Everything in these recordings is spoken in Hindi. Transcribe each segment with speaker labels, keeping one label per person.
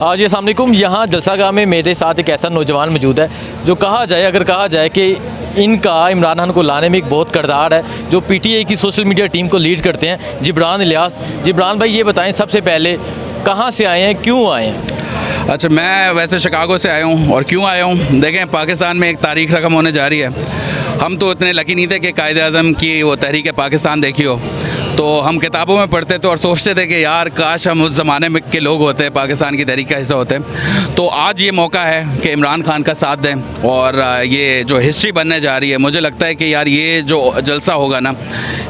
Speaker 1: जी अस्सलाम वालेकुम। यहाँ जलसागाह में मेरे साथ एक ऐसा नौजवान मौजूद है जो अगर कहा जाए कि इनका इमरान खान को लाने में एक बहुत किरदार है, जो पीटीआई की सोशल मीडिया टीम को लीड करते हैं, जिब्रान इलियास। जिब्रान भाई ये बताएं सबसे पहले कहाँ से आए हैं, क्यों आए हैं?
Speaker 2: अच्छा, मैं वैसे शिकागो से आया हूँ और क्यों आया हूँ, देखें पाकिस्तान में एक तारीख रकम होने जा रही है। हम तो इतने लकी नहीं थे कि कायद-ए-आज़म की वो तहरीक पाकिस्तान देखी हो, तो हम किताबों में पढ़ते थे और सोचते थे कि यार काश हम उस ज़माने में के लोग होते, पाकिस्तान की तहरीक का हिस्सा होते। तो आज ये मौका है कि इमरान खान का साथ दें और ये जो हिस्ट्री बनने जा रही है, मुझे लगता है कि यार ये जो जलसा होगा ना,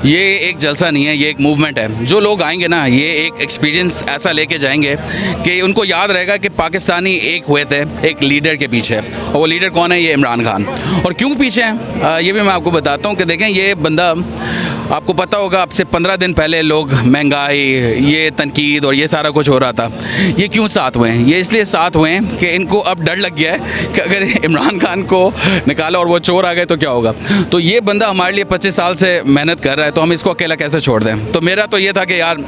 Speaker 2: ये एक जलसा नहीं है, ये एक मूवमेंट है। जो लोग आएंगे ना, ये एक एक्सपीरियंस ऐसा लेके जाएंगे कि उनको याद रहेगा कि पाकिस्तानी एक हुए थे एक लीडर के पीछे, और वो लीडर कौन है? ये इमरान खान। और क्यों पीछे हैं ये भी मैं आपको बताता हूँ कि देखें ये बंदा, आपको पता होगा अब से 15 दिन पहले लोग महंगाई, ये तनकीद और ये सारा कुछ हो रहा था। ये क्यों साथ हुए हैं? ये इसलिए साथ हुए हैं कि इनको अब डर लग गया है कि अगर इमरान खान को निकाला और वो चोर आ गए तो क्या होगा। तो ये बंदा हमारे लिए 25 साल से मेहनत कर रहा है, तो हम इसको अकेला कैसे छोड़ दें। तो मेरा तो ये था कि यार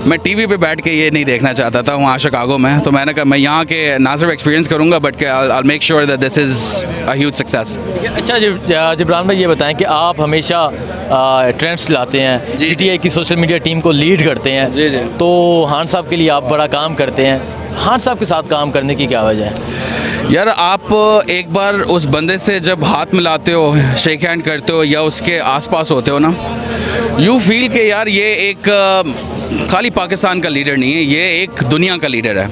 Speaker 2: मैं टीवी पे बैठ के ये नहीं देखना चाहता था वहाँ शिकागो में, तो मैंने कहा मैं यहाँ के ना सिर्फ एक्सपीरियंस करूँगा but I make sure that this is a huge success.
Speaker 1: अच्छा जिब्रान भाई ये बताएं कि आप हमेशा ट्रेंड्स लाते हैं, पीटीआई की सोशल मीडिया टीम को लीड करते हैं।
Speaker 2: जी।
Speaker 1: तो खान साहब के लिए आप बड़ा काम करते हैं, खान साहब के साथ काम करने की क्या वजह है?
Speaker 2: यार आप एक बार उस बंदे से जब हाथ मिलाते हो, शेक हैंड करते हो या उसके आसपास होते हो ना, यू फील कि यार ये एक खाली पाकिस्तान का लीडर नहीं है, ये एक दुनिया का लीडर है।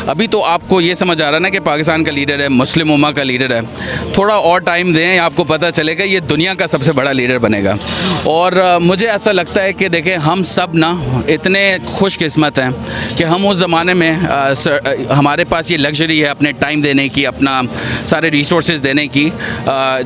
Speaker 2: अभी तो आपको ये समझ आ रहा है ना कि पाकिस्तान का लीडर है, मुस्लिम उम्मा का लीडर है। थोड़ा और टाइम दें, आपको पता चलेगा ये दुनिया का सबसे बड़ा लीडर बनेगा। और मुझे ऐसा लगता है कि देखें हम सब ना इतने खुशकिस्मत हैं कि हम उस ज़माने में हमारे पास ये लग्जरी है अपने टाइम देने की, अपना सारे रिसोर्सेज देने की,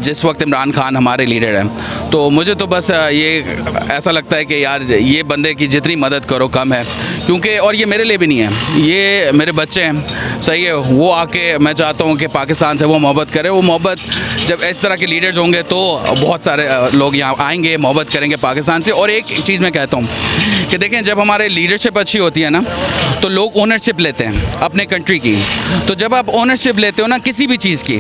Speaker 2: जिस वक्त इमरान खान हमारे लीडर हैं। तो मुझे तो बस ये ऐसा लगता है कि यार ये बंदे की जितनी मदद करो कम है, क्योंकि और ये मेरे लिए भी नहीं है, ये मेरे बच्चे हैं, सही है। वो आके मैं चाहता हूँ कि पाकिस्तान से वो मोहब्बत करें। वो मोहब्बत जब इस तरह के लीडर्स होंगे तो बहुत सारे लोग यहाँ आएंगे, मोहब्बत करेंगे पाकिस्तान से। और एक चीज़ मैं कहता हूँ कि देखें जब हमारे लीडरशिप अच्छी होती है ना, तो लोग ओनरशिप लेते हैं अपने कंट्री की। तो जब आप ओनरशिप लेते हो ना किसी भी चीज़ की,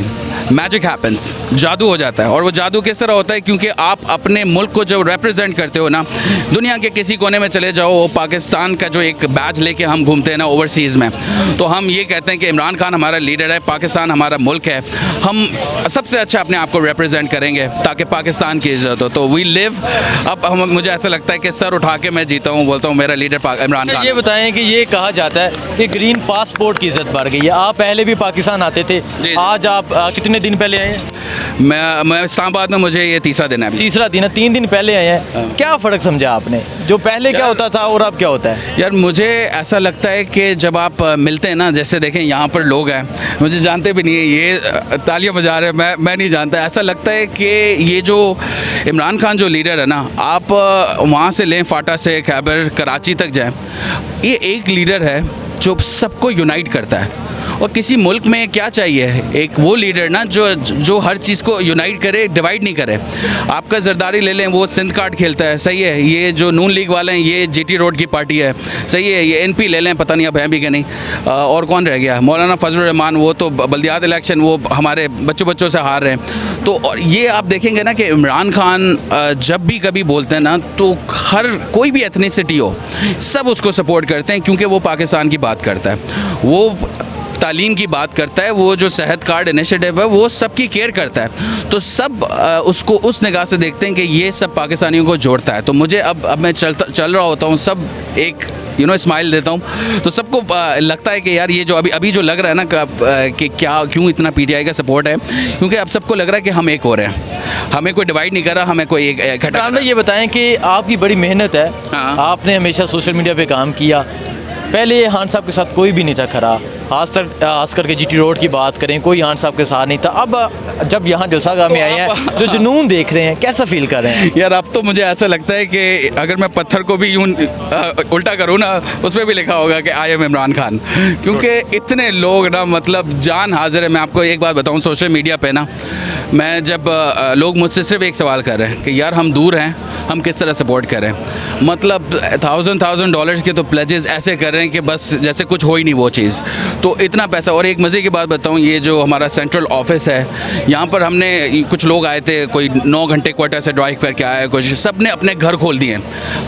Speaker 2: मैजिक हैपन्स, जादू हो जाता है। और वो जादू किस तरह होता है? क्योंकि आप अपने मुल्क को जब रिप्रेजेंट करते हो ना, दुनिया के किसी कोने में चले जाओ, वो पाकिस्तान का जो एक बैज लेके हम घूमते हैं ना ओवरसीज़ में, तो हम ये कहते हैं कि इमरान खान हमारा लीडर है, पाकिस्तान हमारा मुल्क है, हम सबसे अच्छा अपने आप को रिप्रेजेंट करेंगे ताकि पाकिस्तान की इज़्ज़त हो। तो वी लिव। अब मुझे ऐसा लगता है कि सर उठा के मैं जीता हूँ, बोलता हूँ मेरा लीडर इमरान खान।
Speaker 1: ये बताएं कि ये कहा जाता है कि ग्रीन पासपोर्ट की इज्जत बढ़ गई है। आप पहले भी पाकिस्तान आते थे, आज आप कितने दिन पहले आए हैं?
Speaker 2: मैं इस्लामाबाद में, मुझे ये तीसरा दिन है।
Speaker 1: तीसरा दिन है, 3 दिन पहले आए हैं। क्या फ़र्क समझा आपने, जो पहले क्या होता था और अब क्या होता है?
Speaker 2: यार मुझे ऐसा लगता है कि जब आप मिलते हैं ना, जैसे देखें यहाँ पर लोग हैं मुझे जानते भी नहीं है, ये तालियां बजा रहे हैं, मैं नहीं जानता। ऐसा लगता है कि ये जो इमरान खान जो लीडर है ना, आप वहाँ से लें, फाटा से खैबर कराची तक जाएं, ये एक लीडर है जो सबको यूनाइट करता है। और किसी मुल्क में क्या चाहिए? एक वो लीडर ना जो हर चीज़ को यूनाइट करे, डिवाइड नहीं करे। आपका जरदारी ले लें, वो सिंध कार्ड खेलता है, सही है। ये जो नून लीग वाले हैं, ये जीटी रोड की पार्टी है, सही है। ये एनपी ले लें, पता नहीं अब हैं भी कि नहीं। और कौन रह गया? मौलाना फजलुर रहमान, वो तो बल्दियात इलेक्शन वो हमारे बच्चों से हार रहे हैं। तो और ये आप देखेंगे ना कि इमरान खान जब भी कभी बोलते हैं ना, तो हर कोई भी एथनिसिटी हो, सब उसको सपोर्ट करते हैं, क्योंकि वो पाकिस्तान की बात करता है, वो तालीम की बात करता है, वो जो सेहत कार्ड इनिशिएटिव है वो सबकी केयर करता है। तो सब उसको उस निगाह से देखते हैं कि ये सब पाकिस्तानियों को जोड़ता है। तो मुझे अब मैं चल रहा होता हूँ, सब एक स्माइल देता हूँ, तो सबको लगता है कि यार ये जो अभी जो लग रहा है ना कि क्यों इतना पीटीआई का सपोर्ट है, क्योंकि अब सबको लग रहा है कि हम एक हो रहे हैं, हमें कोई डिवाइड नहीं कर रहा, हमें कोई एक इकट्ठा।
Speaker 1: ये बताएं कि आपकी बड़ी मेहनत है।
Speaker 2: हाँ।
Speaker 1: आपने हमेशा सोशल मीडिया पे काम किया, पहले खान साहब के साथ कोई भी नहीं था खड़ा, खास करके जीटी रोड की बात करें, कोई खान साहब के साथ नहीं था। अब जब यहाँ जलसागाह में आए हैं, जो जुनून देख रहे हैं, कैसा फील कर रहे हैं?
Speaker 2: यार अब तो मुझे ऐसा लगता है कि अगर मैं पत्थर को भी यूं उल्टा करूँ ना, उस पर भी लिखा होगा कि आई एम इमरान खान, क्योंकि इतने लोग ना, मतलब जान हाजिर है। मैं आपको एक बात बताऊँ, सोशल मीडिया पे ना, मैं जब लोग मुझसे सिर्फ एक सवाल कर रहे हैं कि यार हम दूर हैं हम किस तरह सपोर्ट करें। मतलब $1000 के तो प्लेजेस ऐसे कर रहे हैं कि बस जैसे कुछ हो ही नहीं वो चीज़। तो इतना पैसा, और एक मज़े की बात बताऊं, ये जो हमारा सेंट्रल ऑफिस है यहाँ पर हमने कुछ लोग आए थे, कोई 9 घंटे क्वार्टर से ड्राइव करके आया, कुछ सब ने अपने घर खोल दिए।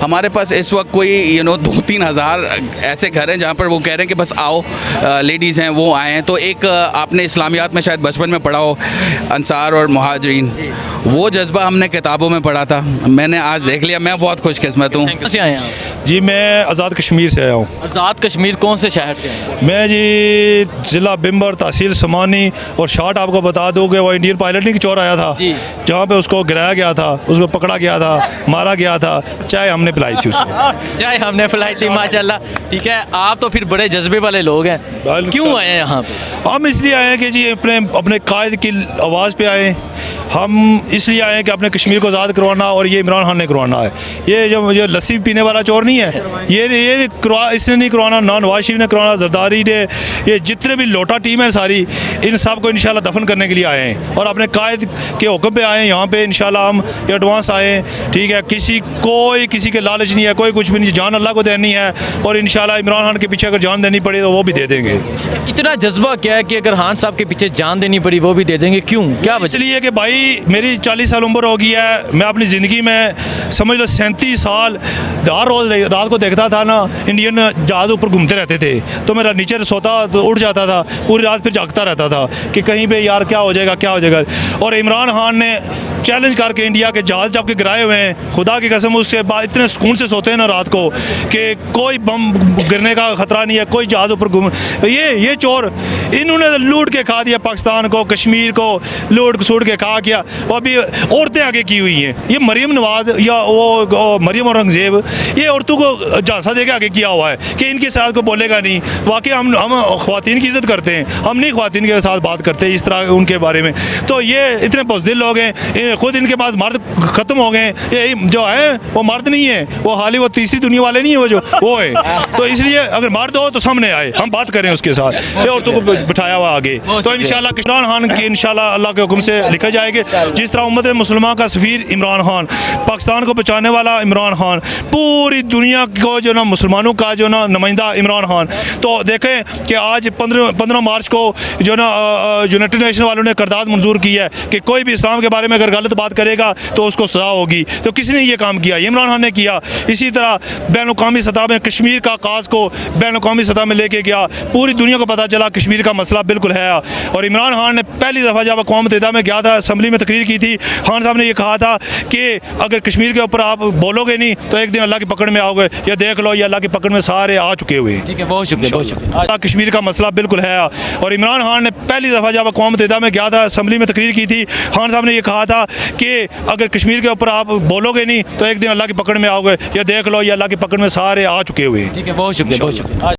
Speaker 2: हमारे पास इस वक्त कोई 2-3 हज़ार ऐसे घर हैं जहाँ पर वो कह रहे हैं कि बस आओ, लेडीज़ हैं वो आए हैं। तो एक आपने इस्लामियात में शायद बचपन में पढ़ा हो, अंसार और मुहाजिरीन, वो जज्बा हमने किताबों में पढ़ा था, मैंने आज देख लिया। मैं बहुत खुशकिस्मत हूँ।
Speaker 1: कहाँ से आए हैं आप?
Speaker 3: जी मैं आज़ाद कश्मीर से आया हूँ।
Speaker 1: आज़ाद कश्मीर कौन से शहर से हैं?
Speaker 3: मैं जी ज़िला बिम्बर, तहसील समानी। और शार्ट आपको बता दूँ कि वो इंडियन पायलट नहीं कि चोर आया था,
Speaker 1: जी।
Speaker 3: जहाँ पे उसको गिराया गया था, उसको पकड़ा गया था, मारा गया था, चाय हमने पिलाई थी उसको।
Speaker 1: चाय हमने पिलाई थी, माशाल्लाह। ठीक है, आप तो फिर बड़े जज्बे वाले लोग हैं, क्यों आए हैं यहाँ पे?
Speaker 3: हम इसलिए आए हैं कि जी अपने कायद की आवाज़ पे आए। हम इसलिए आए हैं कि अपने कश्मीर को आज़ाद करवाना, और ये इमरान खान ने करवाना है। ये जो मुझे लस्सी पीने वाला चोर नहीं है, ये इसने नहीं करवाना, ना नवाज शरीफ ने करवाना, जरदारी ने, ये जितने भी लोटा टीम है सारी, इन सब को इंशाल्लाह दफन करने के लिए आए हैं और अपने कायद के हुक्म पे आए हैं यहाँ पे। इंशाल्लाह हम एडवांस आए हैं, ठीक है। किसी के लालच नहीं है, कोई कुछ भी नहीं, जान अल्लाह को देनी है, और इंशाल्लाह इमरान खान के पीछे अगर जान देनी पड़े तो वो भी दे देंगे।
Speaker 1: इतना जज्बा क्या है कि अगर खान साहब के पीछे जान देनी पड़ी वो भी दे देंगे? क्यों, क्या वजह?
Speaker 3: इसलिए कि भाई मेरी 40 साल उम्र हो गई है, मैं अपनी ज़िंदगी में समझ लो 37 साल हर रोज़ रात को देखता था ना, इंडियन जहाज़ ऊपर घूमते रहते थे, तो मेरा नीचे सोता तो उठ जाता था, पूरी रात फिर जागता रहता था कि कहीं पे यार क्या हो जाएगा, क्या हो जाएगा। और इमरान खान ने चैलेंज करके इंडिया के जहाज़ जबकि गिराए हुए हैं, खुदा की कसम उसके बाद इतने सुकून से सोते हैं ना रात को कि कोई बम गिरने का ख़तरा नहीं है, कोई जहाज़ ऊपर घूम। ये चोर इन्होंने लूट के खा दिया पाकिस्तान को, कश्मीर को लूट सूट के खा किया। और अभी औरतें आगे की हुई हैं, ये मरीम नवाज़ या वो मरीम औरंगज़ेब, ये औरतों को झांसा दे के आगे किया हुआ है कि इनके साथ को बोलेगा नहीं। वाकई हम ख़वातीन की इज़्ज़त करते हैं, हम नहीं ख़वातीन के साथ बात करते इस तरह उनके बारे में। तो ये इतने बुज़दिल लोग हैं, खुद इनके पास मर्द ख़त्म हो गए। ये जो है वो मर्द नहीं है, वो हाली वो तीसरी दुनिया वाले नहीं है, वो है। तो इसलिए अगर मर्द हो तो सामने आए, हम बात करें उसके साथ। ये औरतों को बिठाया हुआ आगे, तो इंशाल्लाह इमरान खान की इंशाल्लाह अल्लाह के हुक्म से लिखा जाएगा। जिस तरह उम्मत मुसलमान का सफ़ीर इमरान खान, पाकिस्तान को बचाने वाला इमरान खान, पूरी दुनिया को जो ना मुसलमानों का जो ना नुमाइंदा इमरान खान। तो देखें कि आज 15 मार्च को जो ना यूनाइटेड नेशन वालों ने करारदाद मंजूर की है कि कोई भी इस्लाम के बारे में अगर गलत बात करेगा तो उसको सज़ा होगी। तो किसी ने ये काम किया, इमरान खान ने किया। इसी तरह बैन-उल-अक़वामी सतह में कश्मीर का काज को बैन-उल-अक़वामी सतह में लेके गया, पूरी दुनिया को पता चला कश्मीर का मसला बिल्कुल है। और इमरान खान ने पहली दफ़ा जब अक़वाम मुत्तहिदा में गया था, असम्बली में तकरीर की थी, खान साहब ने ये कहा था कि अगर कश्मीर के ऊपर आप बोलोगे नहीं तो एक दिन अल्लाह की पकड़ में आओगे। ये देख लो, ये अल्लाह की पकड़ में सारे आ चुके हुए।
Speaker 1: ठीक है, बहुत शुक्रिया, बहुत शुक्रिया।
Speaker 3: कश्मीर का मसला बिल्कुल है। और इमरान खान ने पहली दफ़ा जब अक़वाम मुत्तहिदा में गया था, असम्बली में तकरीर की थी, खान साहब ने ये कहा था कि अगर कश्मीर के ऊपर आप बोलोगे नहीं तो एक दिन अल्लाह की पकड़ में आओगे। ये देख लो, ये अल्लाह की पकड़ में सारे आ चुके हुए।
Speaker 1: ठीक है, बहुत शुक्रिया, बहुत शुक्रिया।